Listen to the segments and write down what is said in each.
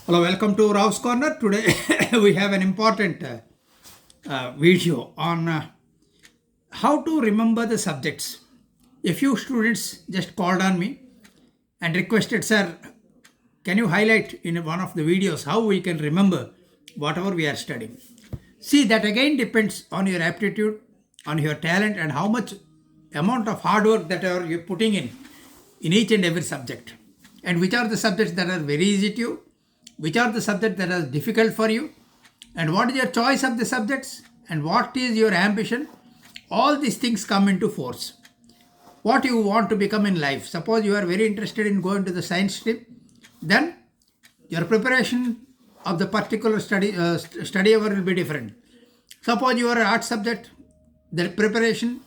Hello, welcome to Rao's Corner. Today we have an important video on how to remember the subjects. A few students just called on me and requested, Sir, can you highlight in one of the videos how we can remember whatever we are studying? See, that again depends on your aptitude, on your talent, and how much amount of hard work that you're putting in each and every subject. And which are the subjects that are very easy to you, which are the subjects that are difficult for you, and what is your choice of the subjects, and what is your ambition. All these things come into force. What you want to become in life. Suppose you are very interested in going to the science stream, then your preparation of the particular study hour will be different. Suppose you are an art subject, the preparation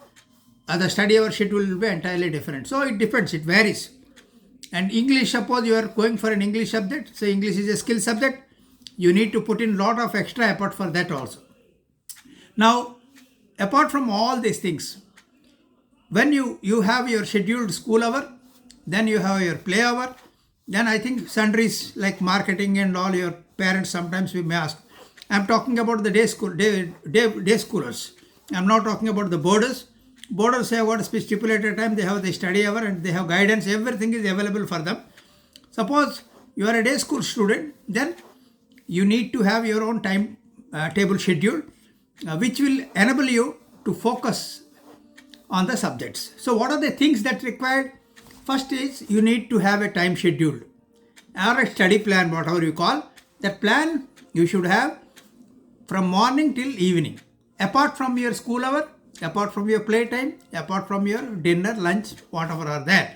the study hour schedule will be entirely different. So it depends, it varies. And English, suppose you are going for an English subject, so English is a skill subject, you need to put in lot of extra effort for that also. Now, apart from all these things, when you have your scheduled school hour, then you have your play hour, then I think sundries like marketing and all, your parents sometimes we may ask. I'm talking about the day schoolers. I'm not talking about the boarders. Boarders have got a stipulated time, they have the study hour and they have guidance, everything is available for them. Suppose you are a day school student, then you need to have your own time table schedule, which will enable you to focus on the subjects. So what are the things that required? First is you need to have a time schedule or a study plan, whatever you call. That plan you should have from morning till evening, apart from your school hour, apart from your playtime, apart from your dinner, lunch, whatever are there.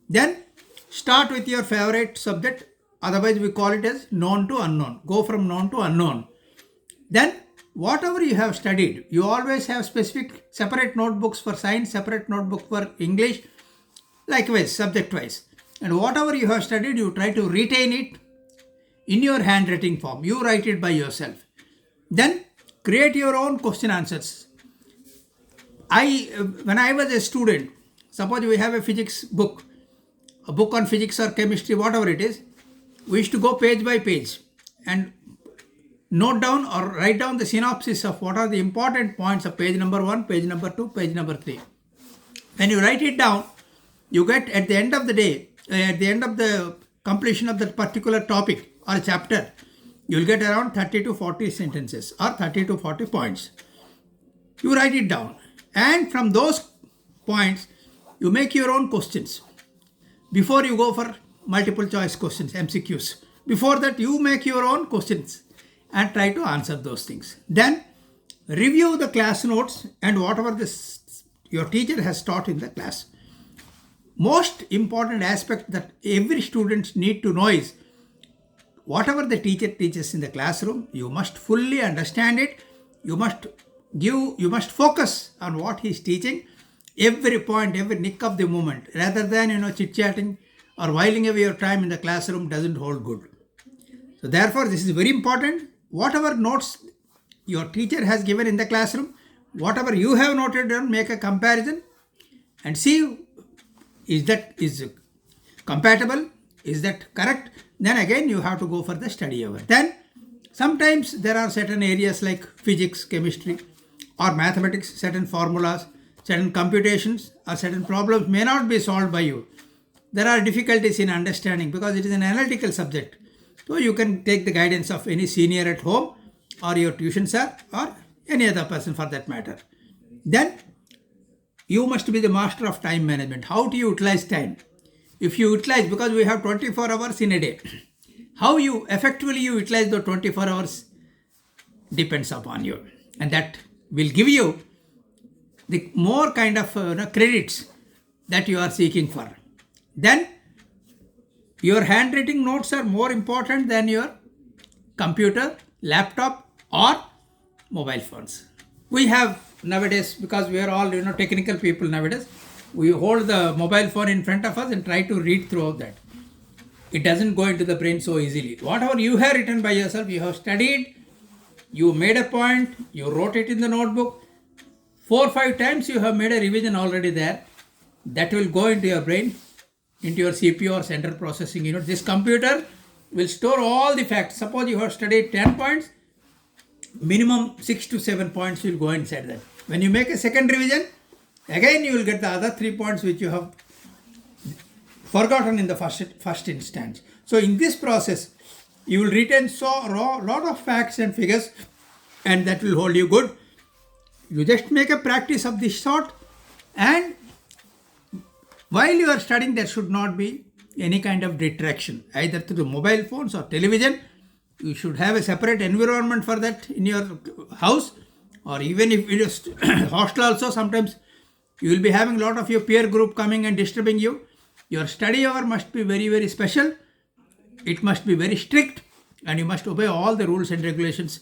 Then start with your favorite subject, otherwise we call it as known to unknown. Go from known to unknown. Then whatever you have studied, you always have specific separate notebooks for science, separate notebook for English, likewise subject wise. And whatever you have studied, you try to retain it in your handwriting form. You write it by yourself. Then create your own question answers. When I was a student, suppose we have a physics book, a book on physics or chemistry, whatever it is, we used to go page by page and note down or write down the synopsis of what are the important points of page number 1, page number 2, page number 3. When you write it down, you get at the end of the day, at the end of the completion of that particular topic or chapter, you will get around 30 to 40 sentences or 30 to 40 points. You write it down. And from those points, you make your own questions. Before you go for multiple choice questions, MCQs, before that you make your own questions and try to answer those things. Then review the class notes and whatever your teacher has taught in the class. Most important aspect that every student need to know is whatever the teacher teaches in the classroom, you must fully understand it. You must focus on what he is teaching, every point, every nick of the moment, rather than chit-chatting or whiling away your time in the classroom doesn't hold good. So therefore, this is very important. Whatever notes your teacher has given in the classroom, whatever you have noted down, make a comparison and see is compatible, is that correct? Then again you have to go for the study hour. Then sometimes there are certain areas like physics, chemistry, or mathematics, certain formulas, certain computations, or certain problems may not be solved by you. There are difficulties in understanding because it is an analytical subject. So you can take the guidance of any senior at home or your tuition sir or any other person for that matter. Then you must be the master of time management. How to utilize time? If you utilize, because we have 24 hours in a day, how you effectively utilize the 24 hours depends upon you. And that will give you the more kind of credits that you are seeking for. Then your handwriting notes are more important than your computer, laptop or mobile phones. We have nowadays, because we are all technical people nowadays, we hold the mobile phone in front of us and try to read throughout that. It doesn't go into the brain so easily. Whatever you have written by yourself, you have studied, you made a point, you wrote it in the notebook, 4 or 5 times you have made a revision already there. That will go into your brain, into your CPU or central processing unit. This computer will store all the facts. Suppose you have studied 10 points, minimum 6 to 7 points will go inside that. When you make a second revision, again you will get the other 3 points which you have forgotten in the first instance. So in this process, you will retain lot of facts and figures, and that will hold you good. You just make a practice of this sort, and while you are studying, there should not be any kind of distraction, either through mobile phones or television. You should have a separate environment for that in your house, or even if it is hostel also, sometimes you will be having a lot of your peer group coming and disturbing you. Your study hour must be very, very special. It must be very strict, and you must obey all the rules and regulations.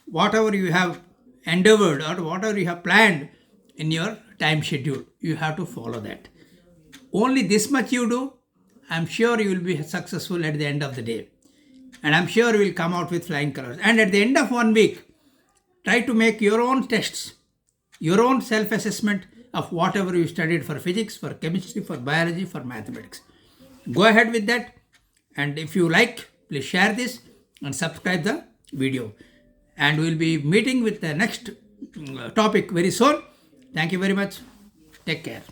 Whatever you have endeavored or whatever you have planned in your time schedule, you have to follow that. Only this much you do, I'm sure you will be successful at the end of the day. And I'm sure you will come out with flying colors. And at the end of 1 week, try to make your own tests, your own self-assessment of whatever you studied for physics, for chemistry, for biology, for mathematics. Go ahead with that. And if you like, please share this and subscribe the video. And we'll be meeting with the next topic very soon. Thank you very much. Take care.